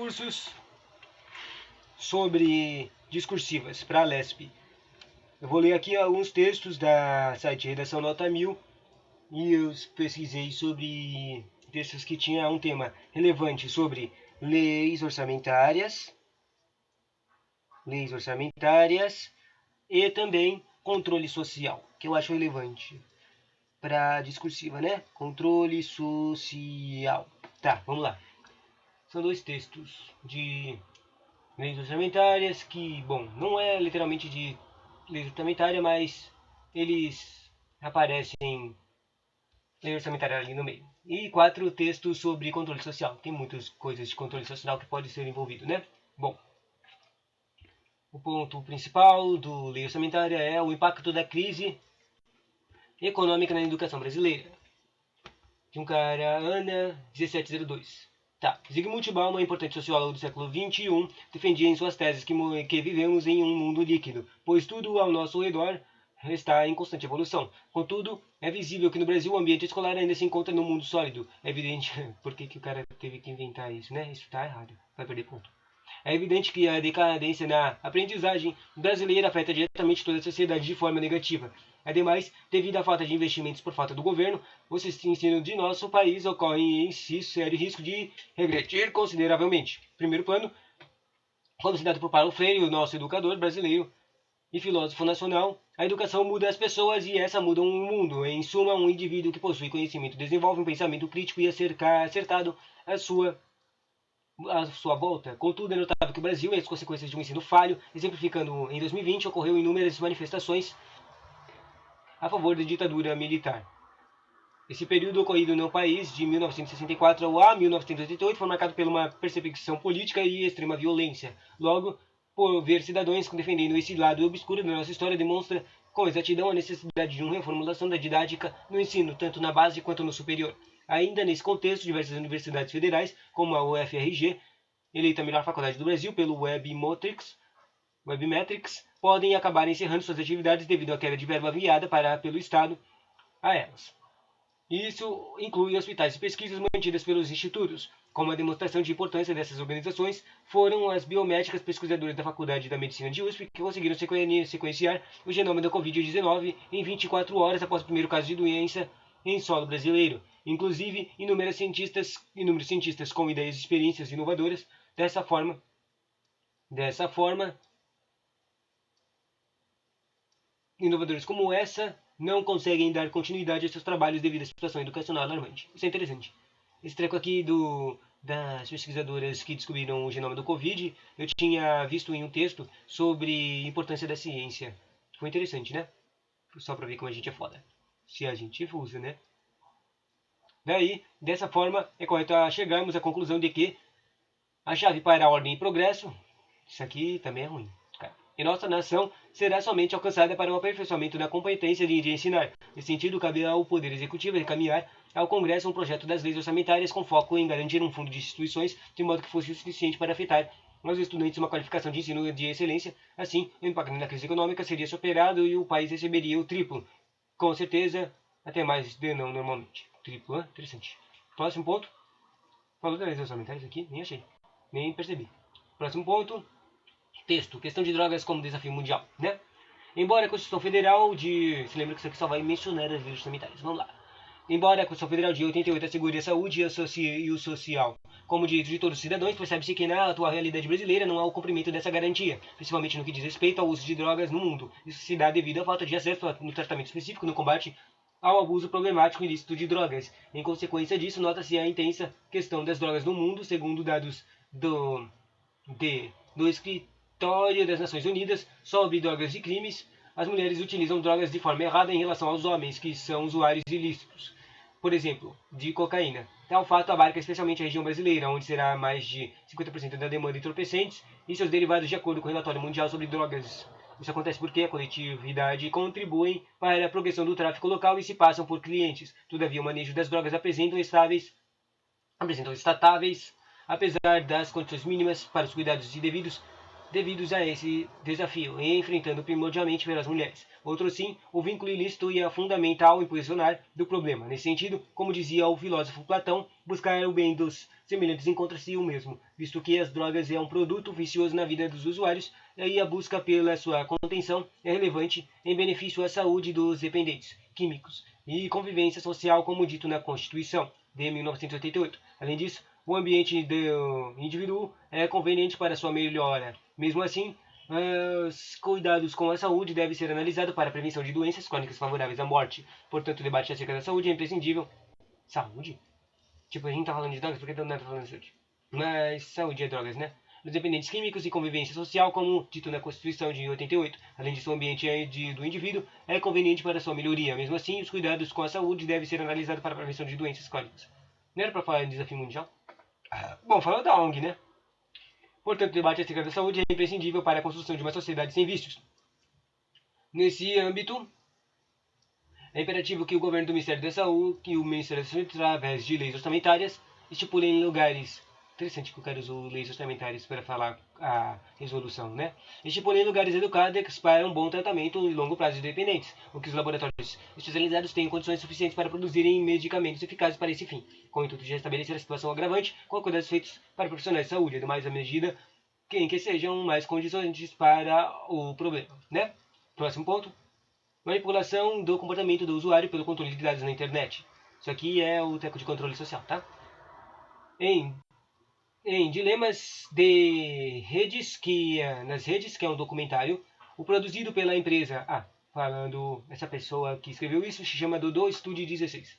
cursos sobre discursivas para a LESP. Eu vou ler aqui alguns textos da site Redação Nota 1000 e eu pesquisei sobre textos que tinham um tema relevante sobre leis orçamentárias e também controle social, que eu acho relevante para discursiva, né? Controle social. Tá, vamos lá. São dois textos de leis orçamentárias que, bom, não é literalmente de lei orçamentária, mas eles aparecem lei orçamentária ali no meio. E 4 textos sobre controle social. Tem muitas coisas de controle social que pode ser envolvido, né? Bom, o ponto principal do lei orçamentária é o impacto da crise econômica na educação brasileira. De um cara, Ana 1702. Tá. Zygmunt Bauman, importante sociólogo do século XXI, defendia em suas teses que vivemos em um mundo líquido, pois tudo ao nosso redor está em constante evolução. Contudo, é visível que no Brasil o ambiente escolar ainda se encontra no mundo sólido. É evidente por que o cara teve que inventar isso, né? Isso está errado. Vai perder ponto. É evidente que a decadência na aprendizagem brasileira afeta diretamente toda a sociedade de forma negativa. Ademais, devido à falta de investimentos por falta do governo, o ensino de nosso país ocorre em si sério risco de regredir consideravelmente. Primeiro plano, como citado por Paulo Freire, o nosso educador brasileiro e filósofo nacional, a educação muda as pessoas e essa muda o mundo. Em suma, um indivíduo que possui conhecimento desenvolve um pensamento crítico e acertado à sua volta. Contudo, é notável que o Brasil e as consequências de um ensino falho, exemplificando em 2020, ocorreu inúmeras manifestações a favor da ditadura militar. Esse período ocorrido no país, de 1964 a 1988, foi marcado por uma perseguição política e extrema violência. Logo, por ver cidadãos defendendo esse lado obscuro da nossa história, demonstra com exatidão a necessidade de uma reformulação da didática no ensino, tanto na base quanto no superior. Ainda nesse contexto, diversas universidades federais, como a UFRG, eleita a melhor faculdade do Brasil pelo Webmetrics, podem acabar encerrando suas atividades devido à queda de verba enviada pelo Estado a elas. Isso inclui hospitais e pesquisas mantidas pelos institutos. Como a demonstração de importância dessas organizações, foram as biomédicas pesquisadoras da Faculdade da Medicina de USP que conseguiram sequenciar o genoma da Covid-19 em 24 horas após o primeiro caso de doença em solo brasileiro. Inclusive, inúmeros cientistas com ideias e experiências inovadoras. Dessa forma, inovadores como essa não conseguem dar continuidade a seus trabalhos devido à situação educacional alarmante. Isso é interessante. Esse treco aqui das pesquisadoras que descobriram o genoma do Covid, eu tinha visto em um texto sobre a importância da ciência. Foi interessante, né? Só pra ver como a gente é foda. Se a gente usa, né? Daí, dessa forma, é correto chegarmos à conclusão de que a chave para a ordem e progresso, isso aqui também é ruim, em nossa nação será somente alcançada para o aperfeiçoamento da competência de ensinar. Nesse sentido, cabe ao Poder Executivo encaminhar ao Congresso um projeto das leis orçamentárias com foco em garantir um fundo de instituições de modo que fosse o suficiente para afetar aos estudantes uma qualificação de ensino de excelência. Assim, o impacto na crise econômica seria superado e o país receberia o triplo. Com certeza, até mais de não normalmente. Triplo, interessante. Próximo ponto. Falou das leis orçamentárias aqui? Nem achei. Nem percebi. Próximo ponto. Texto. Questão de drogas como desafio mundial, né? Embora a Constituição Federal se lembra que isso aqui só vai mencionar as leis orçamentárias. Vamos lá. Embora a Constituição Federal de 88 assegure a saúde e o social como direito de todos os cidadãos, percebe-se que na atual realidade brasileira não há o cumprimento dessa garantia, principalmente no que diz respeito ao uso de drogas no mundo. Isso se dá devido à falta de acesso no tratamento específico no combate ao abuso problemático e ilícito de drogas. Em consequência disso, nota-se a intensa questão das drogas no mundo, segundo dados do Escritório das Nações Unidas sobre drogas e crimes. As mulheres utilizam drogas de forma errada em relação aos homens, que são usuários ilícitos, por exemplo, de cocaína. Tal fato abarca especialmente a região brasileira, onde será mais de 50% da demanda de entorpecentes e seus derivados, de acordo com o Relatório Mundial sobre Drogas. Isso acontece porque a coletividade contribui para a progressão do tráfico local e se passam por clientes. Todavia, o manejo das drogas apresentam estatáveis, apesar das condições mínimas para os cuidados devidos devidos a esse desafio, e enfrentando primordialmente pelas mulheres. Outro sim, o vínculo ilícito e a fundamental imposicionar do problema. Nesse sentido, como dizia o filósofo Platão, buscar o bem dos semelhantes encontra-se o mesmo, visto que as drogas é um produto vicioso na vida dos usuários, e a busca pela sua contenção é relevante em benefício à saúde dos dependentes químicos e convivência social, como dito na Constituição de 1988. Além disso, o ambiente do indivíduo é conveniente para sua melhora. Mesmo assim, os cuidados com a saúde devem ser analisados para a prevenção de doenças crônicas favoráveis à morte. Portanto, o debate acerca da saúde é imprescindível. Saúde? Tipo, a gente tá falando de drogas, por que todo mundo tá falando de saúde? Mas saúde é drogas, né? Os dependentes químicos e convivência social, como dito na Constituição de 88. Além disso, o ambiente do indivíduo é conveniente para sua melhoria. Mesmo assim, os cuidados com a saúde devem ser analisados para a prevenção de doenças crônicas. Não era para falar em desafio mundial? Bom, falou da ONG, né? Portanto, o debate acerca da saúde é imprescindível para a construção de uma sociedade sem vícios. Nesse âmbito, é imperativo que o governo do Ministério da Saúde e o Ministério da Saúde, através de leis orçamentárias, estipulem lugares. Interessante que o cara usou leis orçamentárias para falar a resolução, né? Estipulem lugares educados para um bom tratamento e longo prazo de dependentes, o que os laboratórios especializados tenham condições suficientes para produzirem medicamentos eficazes para esse fim, com o intuito de estabelecer a situação agravante com cuidados feitos para profissionais de saúde, ademais à medida em que sejam mais condicionantes para o problema, né? Próximo ponto. Manipulação do comportamento do usuário pelo controle de dados na internet. Isso aqui é o teco de controle social, tá? Em, em Dilemas de Redes, nas redes, que é um documentário, o produzido pela empresa. Falando, essa pessoa que escreveu isso se chama Dodô Studio 16.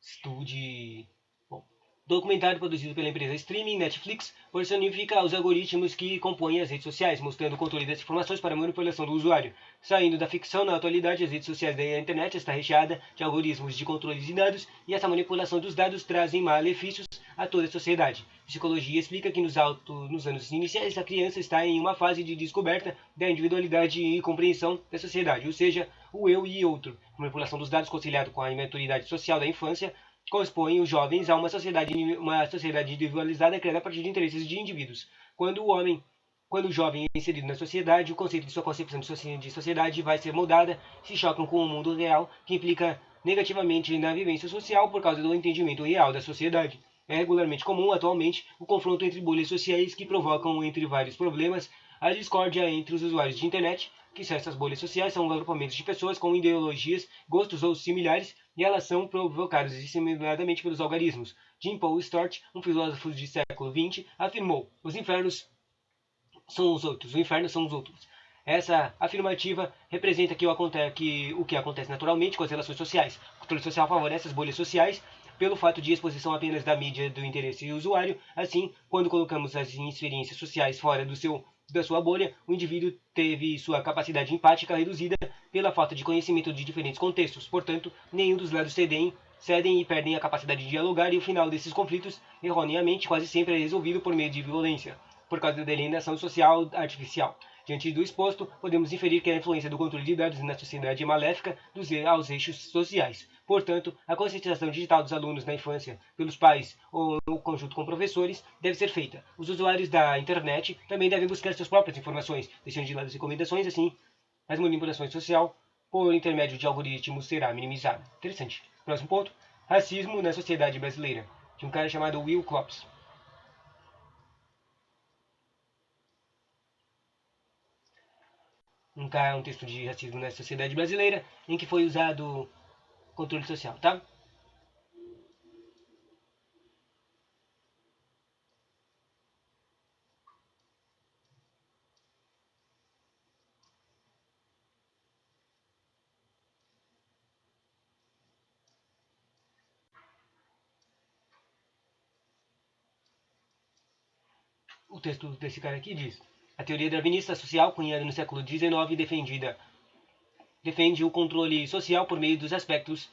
Studio. Bom, documentário produzido pela empresa streaming Netflix personifica os algoritmos que compõem as redes sociais, mostrando o controle das informações para a manipulação do usuário. Saindo da ficção, na atualidade, as redes sociais da internet está recheada de algoritmos de controle de dados e essa manipulação dos dados trazem malefícios a toda a sociedade. Psicologia explica que nos anos iniciais a criança está em uma fase de descoberta da individualidade e compreensão da sociedade, ou seja, o eu e outro. A manipulação dos dados conciliado com a imaturidade social da infância correspõe os jovens a uma sociedade individualizada criada a partir de interesses de indivíduos. Quando o jovem é inserido na sociedade, o conceito de sua concepção de sociedade vai ser moldada, se chocam com o mundo real, que implica negativamente na vivência social por causa do entendimento real da sociedade. É regularmente comum, atualmente, o confronto entre bolhas sociais que provocam, entre vários problemas, a discórdia entre os usuários de internet, que essas bolhas sociais são agrupamentos de pessoas com ideologias, gostos ou similares, e elas são provocadas disseminadamente pelos algoritmos. Jean-Paul Stort, um filósofo do século XX, afirmou: os infernos são os outros, os infernos são os outros. Essa afirmativa representa que o que acontece naturalmente com as relações sociais. O controle social favorece as bolhas sociais pelo fato de exposição apenas da mídia do interesse do usuário. Assim, quando colocamos as experiências sociais fora da sua bolha, o indivíduo teve sua capacidade empática reduzida pela falta de conhecimento de diferentes contextos. Portanto, nenhum dos lados cedem e perdem a capacidade de dialogar, e o final desses conflitos, erroneamente, quase sempre é resolvido por meio de violência, por causa da alienação social artificial. Diante do exposto, podemos inferir que a influência do controle de dados na sociedade é maléfica aos eixos sociais. Portanto, a conscientização digital dos alunos na infância, pelos pais ou no conjunto com professores, deve ser feita. Os usuários da internet também devem buscar suas próprias informações, deixando de lado as recomendações, assim, as manipulações social por intermédio de algoritmos será minimizada. Interessante. Próximo ponto. Racismo na sociedade brasileira, de um cara chamado Will Klops. Um texto de racismo na sociedade brasileira, em que foi usado controle social, tá? O texto desse cara aqui diz: a teoria darwinista social, cunhada no século XIX, defende o controle social por meio dos aspectos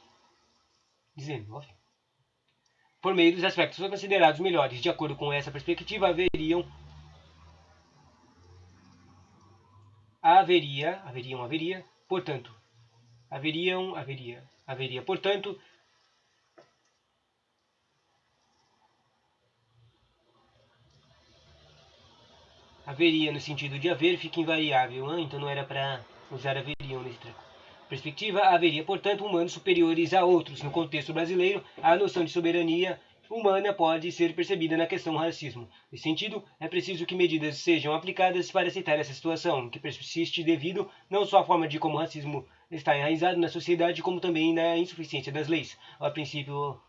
19? Por meio dos aspectos considerados melhores. De acordo com essa perspectiva, portanto, portanto, Haveria no sentido de haver fica invariável, então não era para usar haveriam nesse treco. Perspectiva, haveria, portanto, humanos superiores a outros. No contexto brasileiro, a noção de soberania humana pode ser percebida na questão racismo. Nesse sentido, é preciso que medidas sejam aplicadas para aceitar essa situação, que persiste devido não só à forma de como o racismo está enraizado na sociedade, como também na insuficiência das leis. A princípio,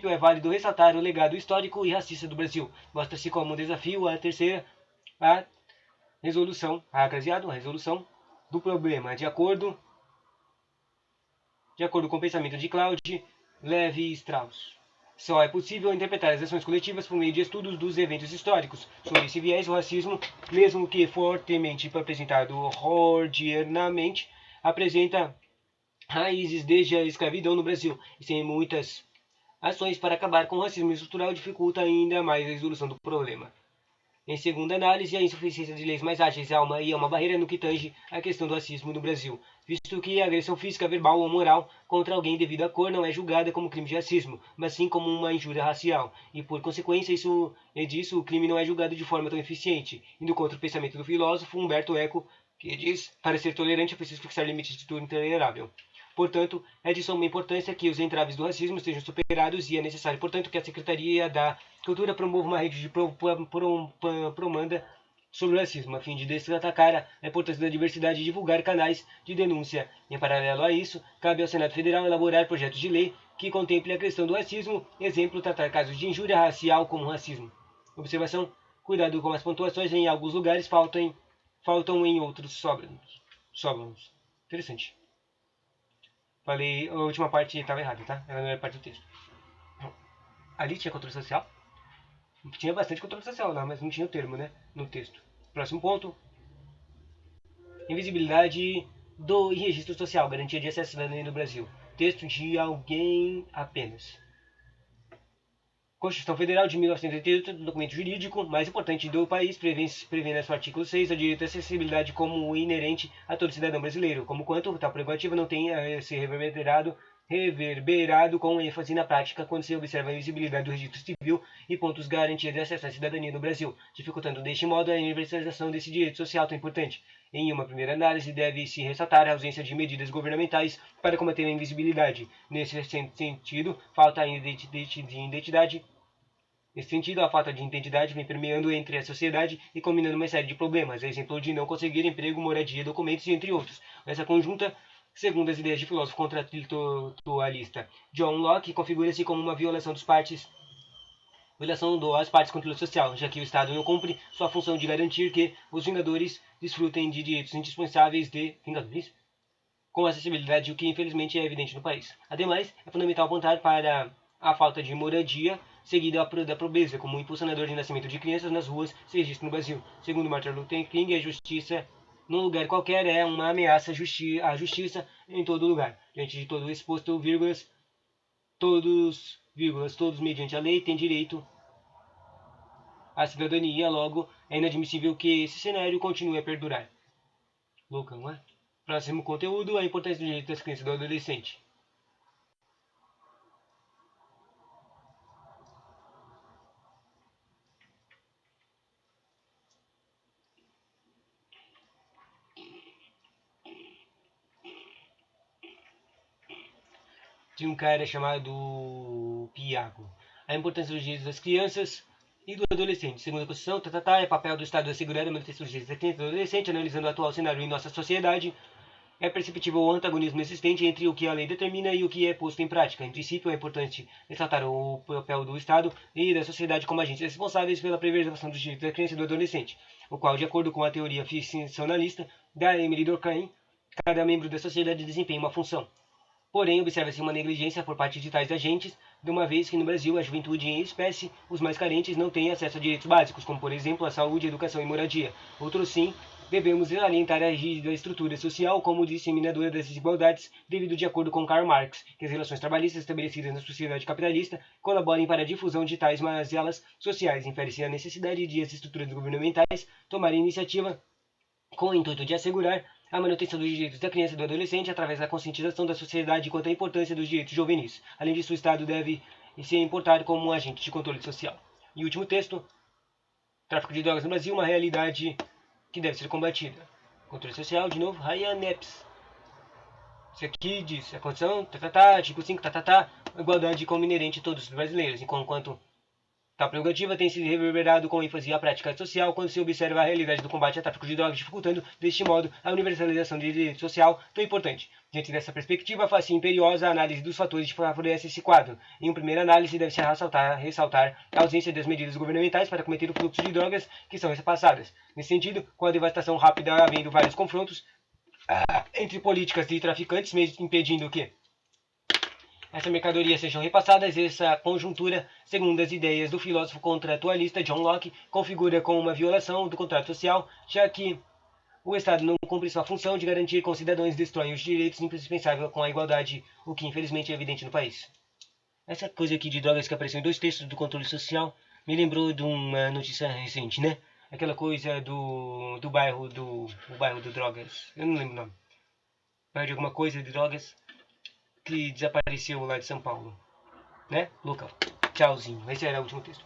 é válido ressaltar o legado histórico e racista do Brasil. Mostra-se como um desafio a terceira a resolução do problema, de acordo com o pensamento de Claude Lévi-Strauss. Só é possível interpretar as ações coletivas por meio de estudos dos eventos históricos. Sob esse viés, o racismo, mesmo que fortemente apresentado hordiernamente, apresenta raízes desde a escravidão no Brasil, e sem muitas ações para acabar com o racismo estrutural dificulta ainda mais a resolução do problema. Em segunda análise, a insuficiência de leis mais ágeis é uma barreira no que tange a questão do racismo no Brasil, visto que a agressão física, verbal ou moral contra alguém devido à cor não é julgada como crime de racismo, mas sim como uma injúria racial, e por consequência disso o crime não é julgado de forma tão eficiente, indo contra o pensamento do filósofo Humberto Eco, que diz, para ser tolerante é preciso fixar limites de tudo intolerável. Portanto, é de suma importância que os entraves do racismo sejam superados e é necessário, portanto, que a Secretaria da Cultura promova uma rede de propaganda sobre o racismo, a fim de destacar a importância da diversidade e divulgar canais de denúncia. Em paralelo a isso, cabe ao Senado Federal elaborar projetos de lei que contemple a questão do racismo, exemplo, tratar casos de injúria racial como racismo. Observação, cuidado com as pontuações, em alguns lugares faltam em outros sobram. Interessante. Falei, a última parte estava errada, tá? Ela não é parte do texto. Ali tinha controle social. Tinha bastante controle social lá, mas não tinha o termo, né? No texto. Próximo ponto. Invisibilidade do registro social, garantia de acesso à cidadania no Brasil. Texto de alguém apenas. Constituição Federal de 1988, documento jurídico mais importante do país, prevê no seu artigo 6 a direito à acessibilidade como inerente a todo cidadão brasileiro, como quanto tal prerrogativa não tenha a ser reverberado com ênfase na prática quando se observa a invisibilidade do registro civil e pontos garantia de acesso à cidadania no Brasil, dificultando deste modo a universalização desse direito social tão importante. Em uma primeira análise, deve-se ressaltar a ausência de medidas governamentais para combater a invisibilidade. Nesse sentido, falta ainda de identidade. Nesse sentido, a falta de identidade vem permeando entre a sociedade e combinando uma série de problemas, exemplo de não conseguir emprego, moradia, documentos, entre outros. Essa conjunta, segundo as ideias de filósofo contratualista John Locke, configura-se como uma violação das partes do controle social, já que o Estado não cumpre sua função de garantir que os vingadores desfrutem de direitos indispensáveis de vingadores com acessibilidade, o que infelizmente é evidente no país. Ademais, é fundamental apontar para a falta de moradia, seguida da pobreza, como um impulsionador de nascimento de crianças nas ruas se registra no Brasil. Segundo Martin Luther King, a justiça num lugar qualquer é uma ameaça à justiça em todo lugar. Diante de todo o exposto, todos mediante a lei têm direito à cidadania, logo é inadmissível que esse cenário continue a perdurar. Louca, não é? Próximo conteúdo, a importância do direito das crianças e do adolescente. De um cara chamado Piago. A importância dos direitos das crianças e do adolescente. Segundo a Constituição, é papel do Estado assegurar a manutenção dos direitos da criança e do adolescente, analisando o atual cenário em nossa sociedade. É perceptível o antagonismo existente entre o que a lei determina e o que é posto em prática. Em princípio, é importante ressaltar o papel do Estado e da sociedade como agentes responsáveis pela preservação dos direitos da criança e do adolescente, o qual, de acordo com a teoria ficcionalista da Emily Durkheim, cada membro da sociedade desempenha uma função. Porém, observa-se uma negligência por parte de tais agentes, de uma vez que no Brasil a juventude em espécie, os mais carentes, não têm acesso a direitos básicos, como por exemplo a saúde, educação e moradia. Outros sim, devemos salientar a rígida estrutura social como disseminadora das desigualdades, devido de acordo com Karl Marx, que as relações trabalhistas estabelecidas na sociedade capitalista colaborem para a difusão de tais mazelas sociais. Infere-se a necessidade de as estruturas governamentais tomarem iniciativa com o intuito de assegurar a manutenção dos direitos da criança e do adolescente através da conscientização da sociedade quanto à importância dos direitos juvenis. Além disso, o Estado deve se importar como um agente de controle social. E último texto, tráfico de drogas no Brasil, uma realidade que deve ser combatida. Controle social, de novo, Ryan Epps. Isso aqui diz, a condição, artigo 5, igualdade como inerente a todos os brasileiros, enquanto tal prerrogativa tem se reverberado com ênfase à prática social quando se observa a realidade do combate ao tráfico de drogas, dificultando, deste modo, a universalização de direito social tão importante. Diante dessa perspectiva, faz-se imperiosa a análise dos fatores que favorecem esse quadro. Em uma primeira análise, deve-se ressaltar a ausência das medidas governamentais para combater o fluxo de drogas que são repassadas. Nesse sentido, com a devastação rápida havendo vários confrontos entre políticas de traficantes, impedindo que essa mercadoria sejam repassadas, essa conjuntura, segundo as ideias do filósofo contratualista John Locke, configura como uma violação do contrato social, já que o Estado não cumpre sua função de garantir que os cidadãos destroem os direitos indispensáveis com a igualdade, o que infelizmente é evidente no país. Essa coisa aqui de drogas que apareceu em 2 textos do controle social me lembrou de uma notícia recente, né? Aquela coisa do bairro do drogas, eu não lembro o nome. Bairro de alguma coisa de drogas que desapareceu lá de São Paulo, né? Local. Tchauzinho. Esse era o último texto.